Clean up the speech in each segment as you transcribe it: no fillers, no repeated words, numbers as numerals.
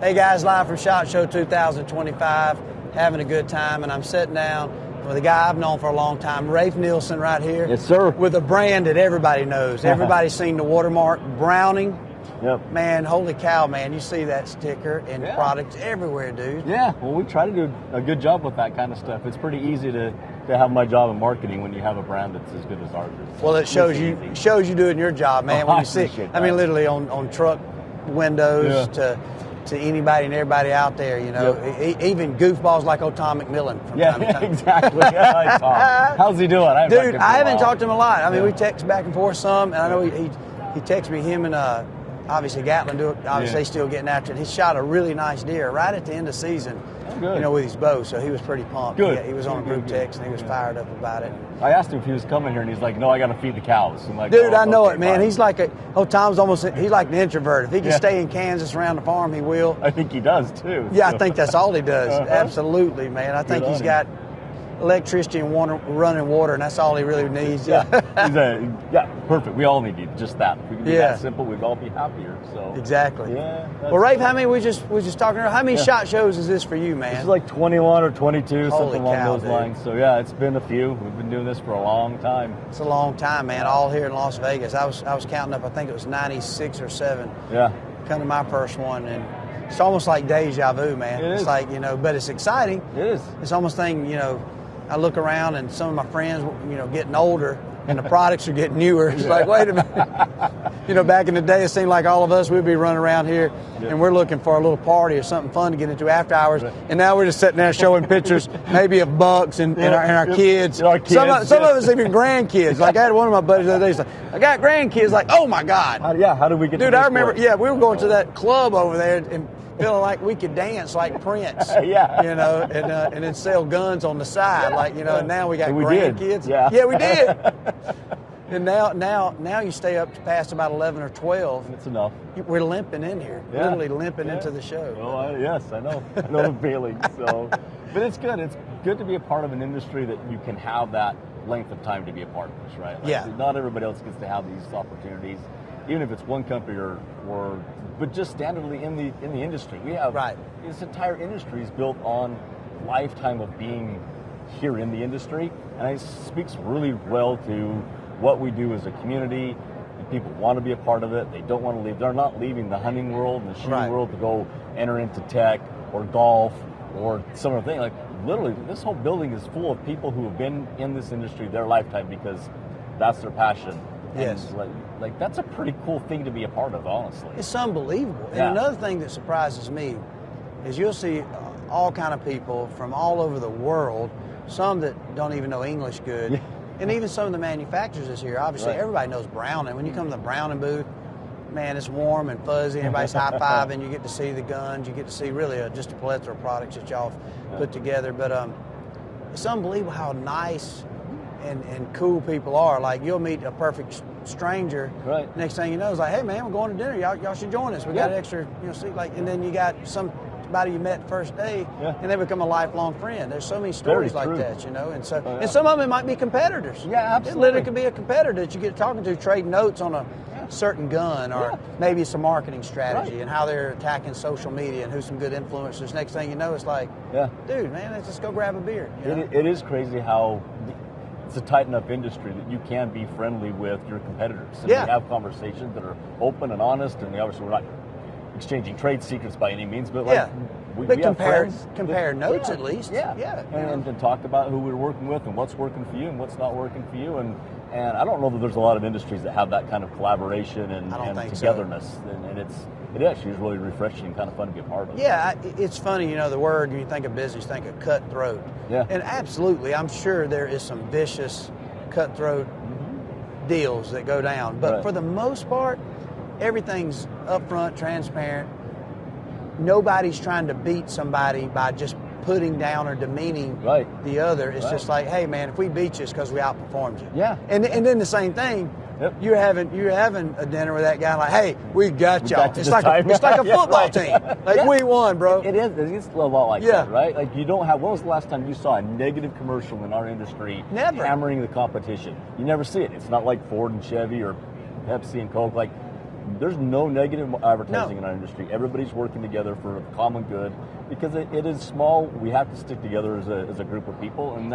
Hey guys, live from SHOT Show 2025, having a good time, and I'm sitting down with a guy I've known for a long time, Rafe Nielsen, right here. Yes, sir. With a brand that everybody knows. Everybody's seen the watermark, Browning. Yep. Man, holy cow, man, you see that sticker and products everywhere, dude. Yeah, well, we try to do a good job with that kind of stuff. It's pretty easy to have my job in marketing when you have a brand that's as good as ours is. Well, it shows you doing your job, man. When you see, I mean, literally on truck windows to anybody and everybody out there, you know, even goofballs like old Tom McMillan from time to time. Exactly. Yeah, Tom. How's he doing? I haven't talked to him a lot. I mean, we text back and forth some, and I know he texted me, him and obviously Gatlin they still getting after it. He shot a really nice deer right at the end of season, you know, with his bow, so he was pretty pumped. Good. He was on a group text, and he was fired up about it. I asked him if he was coming here, and he's like, no, I got to feed the cows. I'm like, dude, I know it, man. He's like Tom's he's like an introvert. If he can stay in Kansas around the farm, he will. I think he does, too. Yeah, I think that's all he does. Absolutely, man. I think he's got electricity and running water, and that's all he really needs. Yeah, perfect. We all need just that. If we can be that simple, we'd all be happier. So exactly. Yeah. Well, Rafe, how many we just talking about? How many SHOT shows is this for you, man? This is like 21 or 22, Holy something along cow, those dude. lines. So yeah, it's been a few. We've been doing this for a long time. It's a long time, man. All here in Las Vegas. I was counting up. I think it was 96 or 7. Yeah. Come to my first one, and it's almost like deja vu, man. It's like, you know, but it's exciting. It is. It's almost you know. I look around and some of my friends, you know, getting older and the products are getting newer. It's like, wait a minute. You know, back in the day, it seemed like all of us, we'd be running around here and we're looking for a little party or something fun to get into after hours. Right. And now we're just sitting there showing pictures maybe of bucks and our kids. Some of us even grandkids. Like I had one of my buddies the other day, he's like, I got grandkids. Like, oh my God. How did we get to this I remember, point? we were going to that club over there and feeling like we could dance like Prince, you know, and then sell guns on the side, like, you know. And now we got grandkids. Yeah, we did. And now you stay up to past about 11 or 12. It's enough. We're limping in here, literally limping into the show. Oh, yes, I know. I know the feeling. So, but it's good. It's good to be a part of an industry that you can have that length of time to be a part of this, right? Like, not everybody else gets to have these opportunities, even if it's one company or but just standardly in the industry. We have this entire industry is built on lifetime of being here in the industry, and it speaks really well to what we do as a community. And people want to be a part of it. They don't want to leave. They're not leaving the hunting world and the shooting world to go enter into tech or golf or some other thing. Like literally, this whole building is full of people who have been in this industry their lifetime because that's their passion. Yes. And like that's a pretty cool thing to be a part of, honestly. It's unbelievable. And another thing that surprises me is you'll see all kind of people from all over the world, some that don't even know English good, and even some of the manufacturers this year. Obviously, everybody knows Browning. When you come to the Browning booth, man, it's warm and fuzzy. Everybody's high-fiving. You get to see the guns. You get to see really just a plethora of products that y'all put together. But it's unbelievable how nice and cool people are. Like, you'll meet a perfect stranger. Right. Next thing you know, it's like, hey, man, we're going to dinner. Y'all should join us. We got an extra, seat. Like, and then you got somebody you met first day, and they become a lifelong friend. There's so many stories like that, and so and some of them might be competitors. Yeah, absolutely. It literally could be a competitor that you get talking to, trade notes on a certain gun, or maybe it's a marketing strategy and how they're attacking social media and who's some good influencers. Next thing you know, it's like, dude, man, let's just go grab a beer. It is crazy how it's a tight enough industry that you can be friendly with your competitors. And we have conversations that are open and honest, and obviously we're not exchanging trade secrets by any means, but we compare notes at least. And talk about who we're working with and what's working for you and what's not working for you. And I don't know that there's a lot of industries that have that kind of collaboration and togetherness. So. And it actually is really refreshing and kind of fun to be a part of. Yeah, it's funny, the word, when you think of business, you think of cutthroat. Yeah. And absolutely, I'm sure there is some vicious cutthroat deals that go down. But for the most part, everything's upfront, transparent. Nobody's trying to beat somebody by just putting down or demeaning the other. It's just like, hey, man, if we beat you, it's because we outperformed you. Yeah. And then the same thing. Yep. You're having a dinner with that guy, like, hey, we got y'all. It's like a football team. Like, we won, bro. It is. It's a lot like that, right? Like, you don't have. When was the last time you saw a negative commercial in our industry hammering the competition? You never see it. It's not like Ford and Chevy or Pepsi and Coke. Like, there's no negative advertising in our industry. Everybody's working together for a common good because it is small. We have to stick together as a group of people, and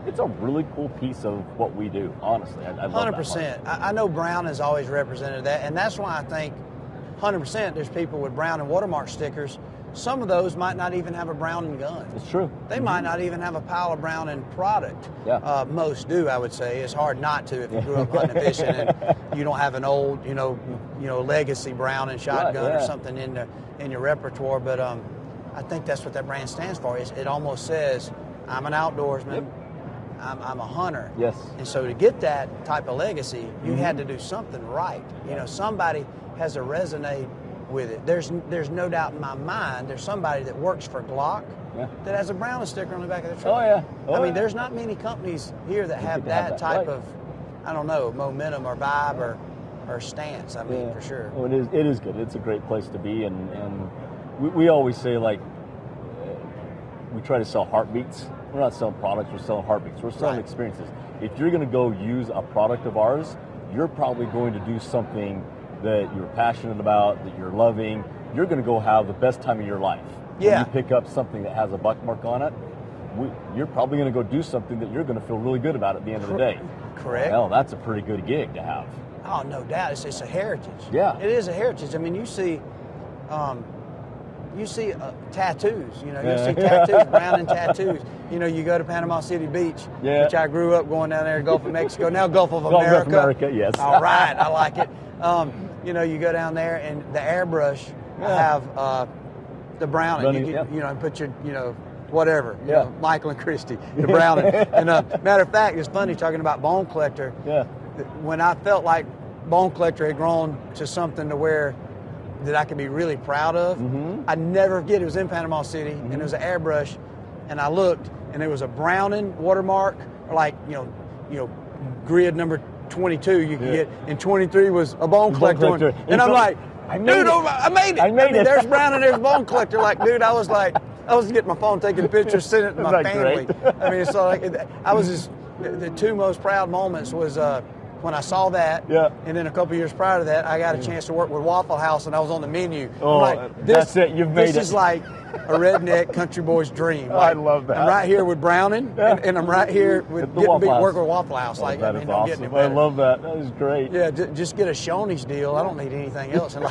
it's a really cool piece of what we do, honestly. I love 100%. that part. I know Brown has always represented that, and that's why I think 100% there's people with Brown and watermark stickers. Some of those might not even have a Browning gun. It's true. They might not even have a pile of Browning product. Yeah. Most do, I would say. It's hard not to if you grew up hunting and fishing and you don't have an old, legacy Browning shotgun or something in your repertoire. But I think that's what that brand stands for. It almost says, I'm an outdoorsman. Yep. I'm a hunter. Yes. And so to get that type of legacy, you had to do something right. Somebody has to resonate with it. There's no doubt in my mind there's somebody that works for Glock that has a Browning sticker on the back of the truck. Oh, yeah. There's not many companies here that have that type of, I don't know, momentum or vibe or stance. For sure. Oh, it is good. It's a great place to be, and we always say, like, we try to sell heartbeats. We're not selling products, we're selling heartbeats. We're selling experiences. If you're going to go use a product of ours, you're probably going to do something that you're passionate about, that you're loving. You're going to go have the best time of your life. Yeah. When you pick up something that has a buck mark on it, you're probably going to go do something that you're going to feel really good about at the end of the day. Correct. Well, that's a pretty good gig to have. Oh, no doubt. It's a heritage. Yeah. It is a heritage. I mean, you see tattoos. You see tattoos, Browning tattoos. You go to Panama City Beach, which I grew up going down there to Gulf of Mexico, now Gulf of America. Gulf of America, yes. All right, I like it. You go down there and the airbrush have the Browning. And put your, whatever, Michael and Christie, the Browning. And matter of fact, it's funny talking about Bone Collector. Yeah. When I felt like Bone Collector had grown to something to where that I could be really proud of, I never forget. It was in Panama City, and it was an airbrush, and I looked, and there was a Browning watermark, or like grid number 22 you could get, and 23 was a Bone Collector. And I'm like, I made it. There's Browning, there's Bone Collector. Like, dude, I was getting my phone, taking pictures, sending it to my family. Great? So I was just, the two most proud moments was when I saw that, and then a couple years prior to that, I got a chance to work with Waffle House, and I was on the menu. Oh, I'm like, that's it. You've made it. This is like a redneck country boy's dream. Like, I love that. I'm right here with Browning, and I'm right here with working with Waffle House. That is awesome. I love that. That is great. Yeah, just get a Shoney's deal. I don't need anything else. Be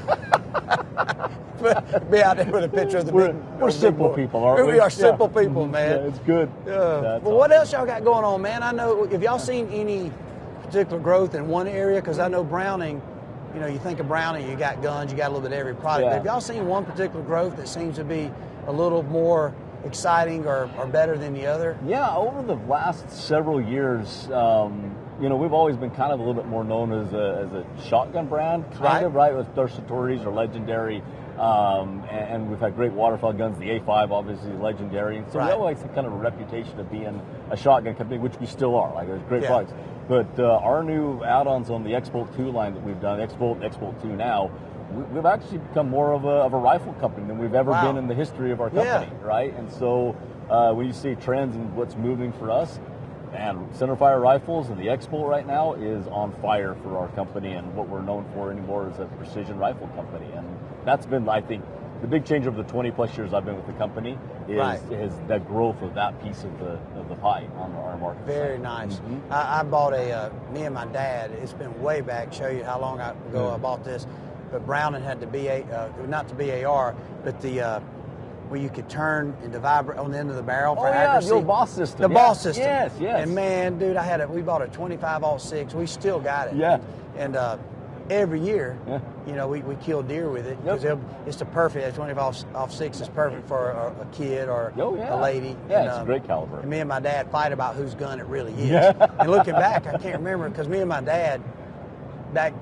out there with a picture of the We're simple people, aren't we? We are simple people, man. Yeah, it's good. Well, what else y'all got going on, man? I know, have y'all seen any particular growth in one area? Because I know Browning, you think of Browning, you got guns, you got a little bit of every product. But have y'all seen one particular growth that seems to be a little more exciting or better than the other? Yeah, over the last several years, we've always been kind of a little bit more known as a shotgun brand, kind of, right? With our Satori's are legendary, and we've had great waterfowl guns. The A5 obviously is legendary, and so we always have kind of a reputation of being a shotgun company, which we still are. Like, there's great products. But our new add-ons on the X-Bolt 2 line that we've done, X-Bolt 2 now, we've actually become more of a rifle company than we've ever been in the history of our company, right? And so when you see trends and what's moving for us, and centerfire rifles and the X-Bolt right now is on fire for our company, and what we're known for anymore is a precision rifle company. And that's been, I think, the big change over the 20 plus years I've been with the company is the growth of that piece of the pie on our market. Very nice. I bought me and my dad, it's been way back, show you how long ago I bought this, but Browning had the not the BAR, but the where you could turn and vibrate on the end of the barrel for accuracy. The old boss system. The boss system. Yes. And man, dude, we bought a 25-06. We still got it. Yeah. And every year, we kill deer with it. Because it's the perfect. A 25-06 is perfect for a kid or a lady. Yeah, and, it's a great caliber. And me and my dad fight about whose gun it really is. And looking back, I can't remember, because me and my dad, back,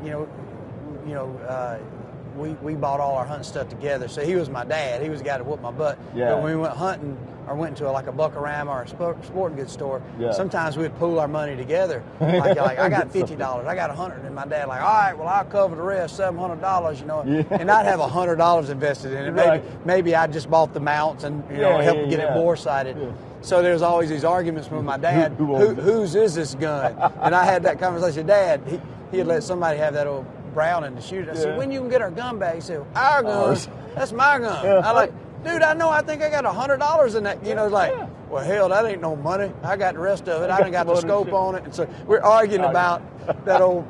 we bought all our hunting stuff together. So he was my dad. He was the guy to whoop my butt. Yeah. But when we went hunting or went to a Buckarama or a sporting goods store, sometimes we'd pool our money together. Like I got $50, I got $100, and my dad like, all right, well, I'll cover the rest, $700, And I'd have $100 invested in it. Maybe I just bought the mounts and helped get it bore sighted. Yeah. So there's always these arguments with my dad. Whose is this gun? And I had that conversation. Dad, he had let somebody have that old Browning to shoot it. I said, when you can get our gun back? He said, our guns. That's my gun. Yeah. I like, dude, I think I got $100 in that. You know, like, well, hell, that ain't no money. I got the rest of it. I done got the scope on it. And so we're arguing about that old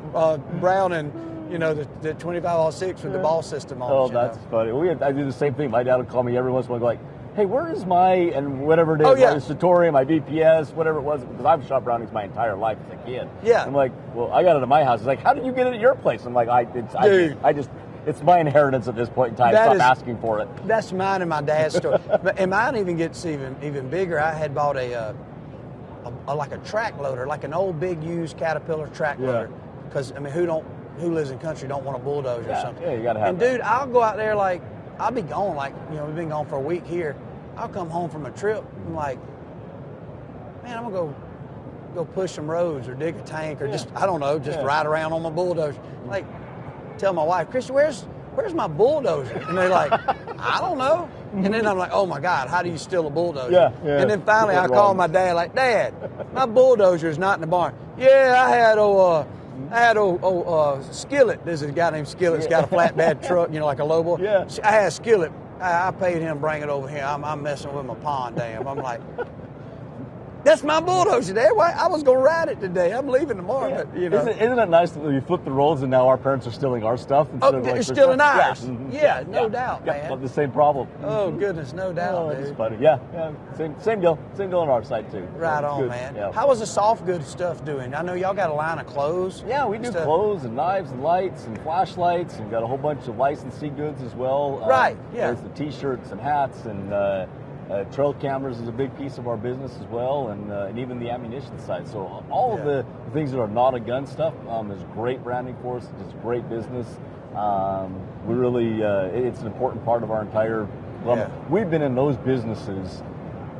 Browning, you know, the 25-06 with the ball system on it. Oh, that's funny. I do the same thing. My dad would call me every once in a while, like, hey, where is my, and whatever it is, my Satori, my BPS, whatever it was, because I've shot Brownings my entire life as a kid. Yeah. I'm like, well, I got it at my house. He's like, how did you get it at your place? I'm like, it's my inheritance at this point in time. Stop asking for it. That's mine and my dad's story. And mine even gets even bigger. I had bought like a track loader, like an old big used Caterpillar track loader. Because, I mean, who lives in country don't want a bulldozer or something? Yeah, you got to have And, dude, I'll go out there like, I'll be gone, like, you know, we've been gone for a week here. I'll come home from a trip, I'm like, man, I'm going to go push some roads or dig a tank or just, I don't know, just ride around on my bulldozer. Like, tell my wife, Christy, where's my bulldozer? And they're like, I don't know. And then I'm like, oh, my God, how do you steal a bulldozer? Yeah. And then finally I call my dad, like, Dad, my bulldozer is not in the barn. Yeah, I had Skillet. There's a guy named Skillet's got a flatbed truck, you know, like a lowboy. Yeah. I had Skillet. I paid him to bring it over here. I'm messing with my pond dam. I'm like, that's my bulldozer, Dad. I was going to ride it today. I'm leaving tomorrow. Yeah. But, you know. Isn't it nice that we flip the roles and now our parents are stealing our stuff? They're stealing ours. Yeah, no doubt, man. Have the same problem. Oh, goodness, no doubt, dude. It's funny. Yeah. Same deal. Same deal on our side, too. Right on, good. man. Yeah. How was the soft goods stuff doing? I know y'all got a line of clothes. Yeah, we do clothes and knives and lights and flashlights and got a whole bunch of licensee goods as well. Right, yeah. There's the T-shirts and hats and trail cameras is a big piece of our business as well, and even the ammunition side. So all of the things that are not a gun stuff is great branding for us. It's great business. We really, it's an important part of our entire. We've been in those businesses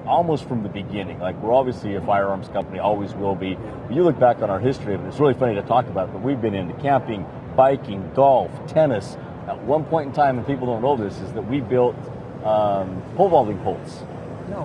almost from the beginning. Like, we're obviously a firearms company, always will be. You look back on our history, and it's really funny to talk about, but we've been into camping, biking, golf, tennis. At one point in time, and people don't know this, is that we built pole vaulting poles.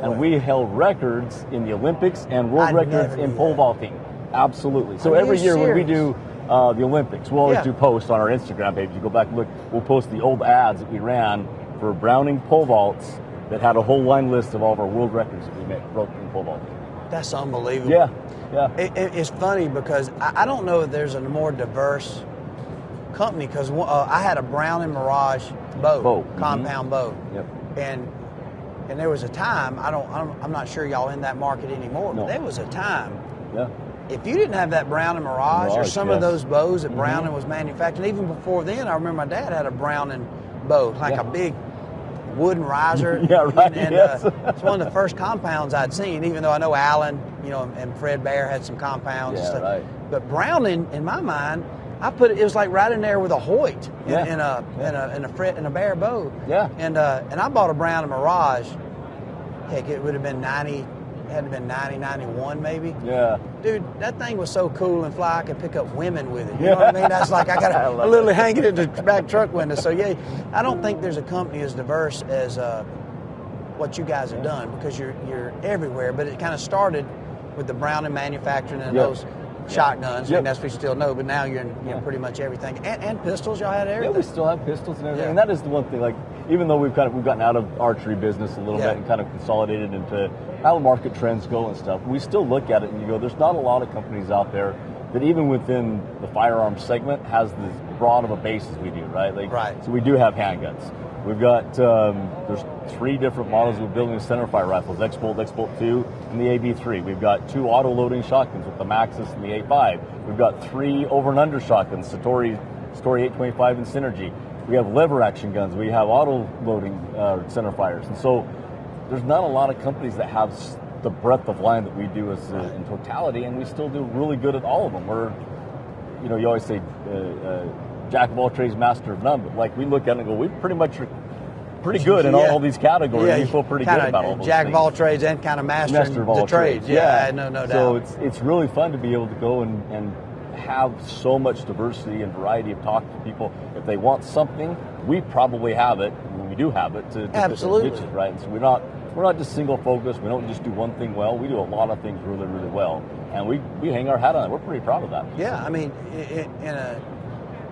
And we held records in the Olympics and world records in pole vaulting. Absolutely. So every year when we do the Olympics, we'll always do posts on our Instagram page. You go back and look, we'll post the old ads that we ran for Browning pole vaults that had a whole line list of all of our world records that we broke in pole vaulting. That's unbelievable. Yeah. It's funny because I don't know if there's a more diverse company, because I had a Browning Mirage bow, compound bow. Yep. And there was a time, I'm not sure y'all in that market anymore, but there was a time, if you didn't have that Browning Mirage or some of those bows that Browning was manufacturing, even before then, I remember my dad had a Browning bow, like a big wooden riser. And it's one of the first compounds I'd seen, even though I know Allen, you know, and Fred Bear had some compounds and stuff. But Browning, in my mind, it was like right in there with a Hoyt in a Bear bow. And I bought a Browning Mirage. Heck, it would have been 90, had to been 90, 91 maybe. Yeah. Dude, that thing was so cool and fly, I could pick up women with it. You know what I mean? That's like, I got to literally hang it in the back truck window. So, yeah, I don't think there's a company as diverse as what you guys have done, because you're everywhere. But it kind of started with the Browning manufacturing and those shotguns. I mean, that's what you still know, but now you're in pretty much everything. And pistols, y'all had everything. Yeah, we still have pistols and everything. And that is the one thing, like, even though we've gotten out of archery business a little bit and kind of consolidated into how the market trends go and stuff, we still look at it and you go, there's not a lot of companies out there that even within the firearms segment has this broad of a base as we do, right? So we do have handguns. We've got, there's 3 different models we're building of centerfire rifles, X-Bolt, X-Bolt 2, and the AB3. We've got 2 auto-loading shotguns with the Maxis and the A5. We've got 3 over and under shotguns, Satori 825 and Synergy. We have lever action guns. We have auto-loading centerfires. And so there's not a lot of companies that have the breadth of line that we do as in totality, and we still do really good at all of them. We're, you know, you always say jack of all trades, master of none, but like we look at it and go, we pretty much are pretty good in all these categories. We feel pretty good about all those jack things. of all trades and kind of master of all the trades. No doubt. So it's really fun to be able to go and have so much diversity and variety of talk to people. If they want something, we probably have it. We do have it to absolutely fit those niches, right? And so we're not just single focused. We don't just do one thing well. We do a lot of things really, really well, and we hang our hat on it. We're pretty proud of that. Yeah, I mean,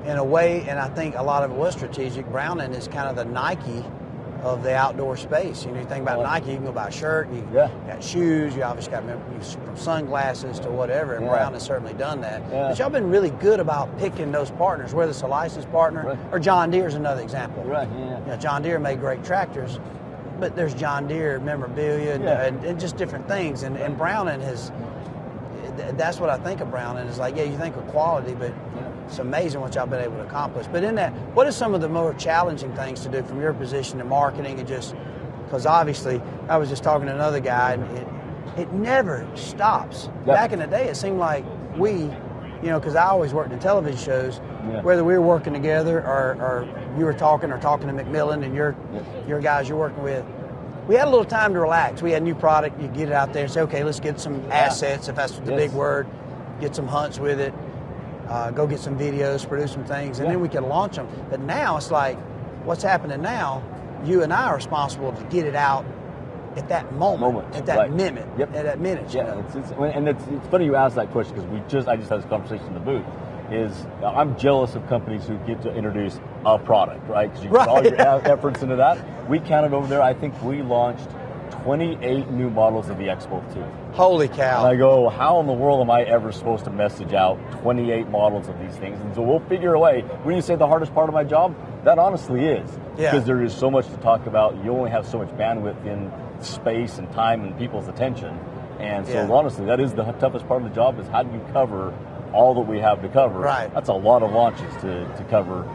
in a way, and I think a lot of it was strategic, Browning is kind of the Nike of the outdoor space. You think about Nike, you can go buy a shirt, you got shoes, you obviously got from sunglasses to whatever, and Brown has certainly done that. But y'all been really good about picking those partners, whether it's a licensed partner or John Deere's another example. John Deere made great tractors, but there's John Deere memorabilia and just different things. And Browning that's what I think of Browning is like, you think of quality, but it's amazing what y'all been able to accomplish. But in that, what are some of the more challenging things to do from your position in marketing and just, because obviously I was just talking to another guy and it never stops. Back in the day, it seemed like because I always worked in television shows, whether we were working together or you were talking to McMillan and your guys you're working with, we had a little time to relax. We had a new product. You get it out there and say, okay, let's get some assets, if that's the big word, get some hunts with it, go get some videos, produce some things, and then we could launch them. But now it's like, what's happening now, you and I are responsible to get it out at that moment. At that minute. At that minute. It's funny you asked that question because I just had this conversation in the booth. I'm jealous of companies who get to introduce a product, right? Because you put all your efforts into that. We counted over there, I think we launched 28 new models of the Expo 2. Holy cow. And I go, how in the world am I ever supposed to message out 28 models of these things? And so we'll figure a way. When you say the hardest part of my job, that honestly is. Because there is so much to talk about. You only have so much bandwidth in space and time and people's attention. And so honestly, that is the toughest part of the job is how do you cover all that we have to cover. Right. That's a lot of launches to cover.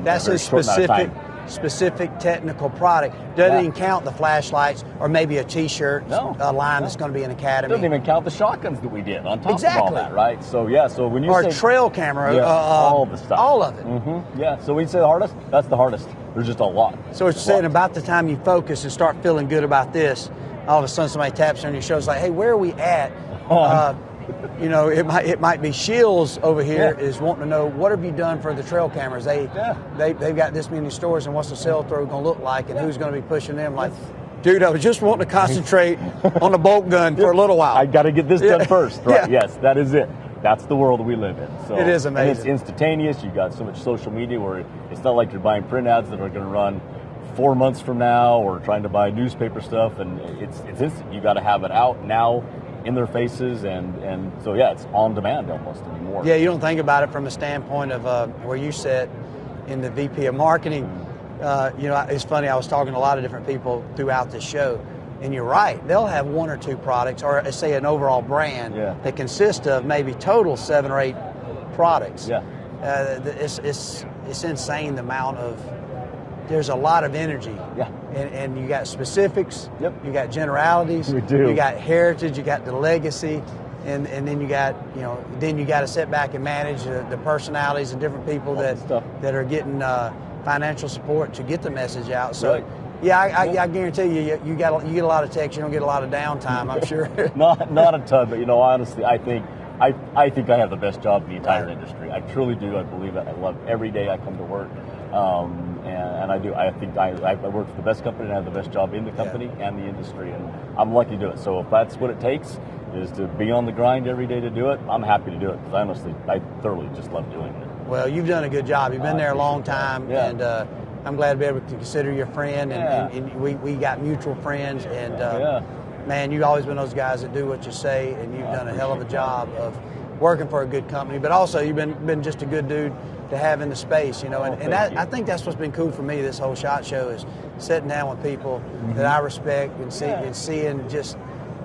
That's a specific technical product. Doesn't even count the flashlights or maybe a T-shirt line that's going to be an Academy. Doesn't even count the shotguns that we did on top of all that, right? So so when you say trail camera, all the stuff, all of it. So when you say the hardest, that's the hardest. There's just a lot. So what you're saying about the time you focus and start feeling good about this, all of a sudden somebody taps on your shoulder, like, hey, where are we at? It might be Shields over here is wanting to know what have you done for the trail cameras. They've got this many stores and what's the sell through going to look like and who's going to be pushing them. Like, dude, I was just wanting to concentrate on the bolt gun for a little while. I got to get this done first, right? Yes, that is it. That's the world we live in. So it is amazing. And it's instantaneous. You got so much social media where it's not like you're buying print ads that are going to run 4 months from now or trying to buy newspaper stuff, and it's instant. You got to have it out now in their faces, and so it's on demand almost anymore. Yeah, you don't think about it from a standpoint of where you sit in the VP of marketing. It's funny, I was talking to a lot of different people throughout this show, and you're right, they'll have one or two products, or say an overall brand that consists of maybe total 7 or 8 products. It's insane the amount of, there's a lot of energy. And you got specifics, you got generalities, you got heritage, you got the legacy, and then you got, then you got to sit back and manage the personalities and different people that are getting financial support to get the message out. So I guarantee you get a lot of text, you don't get a lot of downtime, I'm sure. not a ton, but honestly, I think I have the best job in the entire industry. I truly do. I believe it. I love every day I come to work. And I do. I think I work for the best company and I have the best job in the company and the industry, and I'm lucky to do it. So if that's what it takes, is to be on the grind every day to do it, I'm happy to do it because I thoroughly just love doing it. Well, you've done a good job. You've been there a long time, and I'm glad to be able to consider you a friend, and we got mutual friends, and man, you've always been those guys that do what you say, and you've done a hell of a job of working for a good company, but also you've been just a good dude to have in the space, I think that's what's been cool for me this whole SHOT Show is sitting down with people that I respect and seeing just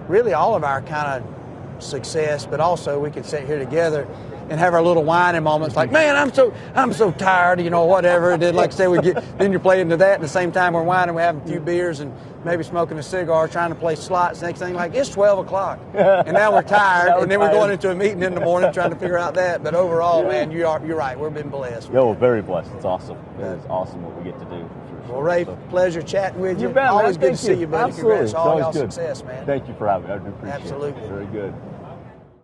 really all of our kind of success, but also we can sit here together and have our little whining moments like, man, I'm so tired, whatever. And then, like I say, then you're playing to that. At the same time we're whining, we're having a few beers and maybe smoking a cigar, trying to play slots. Next thing, like, it's 12 o'clock. And now we're tired. And then we're going into a meeting in the morning trying to figure out that. But overall, man, you're right. We've been blessed. We're very blessed. It's awesome. It's awesome what we get to do. Well, Rafe, pleasure chatting with you. You bet, always man. good to see you, buddy. Absolutely. Congrats on all y'all success, man. Thank you for having me. I do appreciate it. Absolutely. Very good.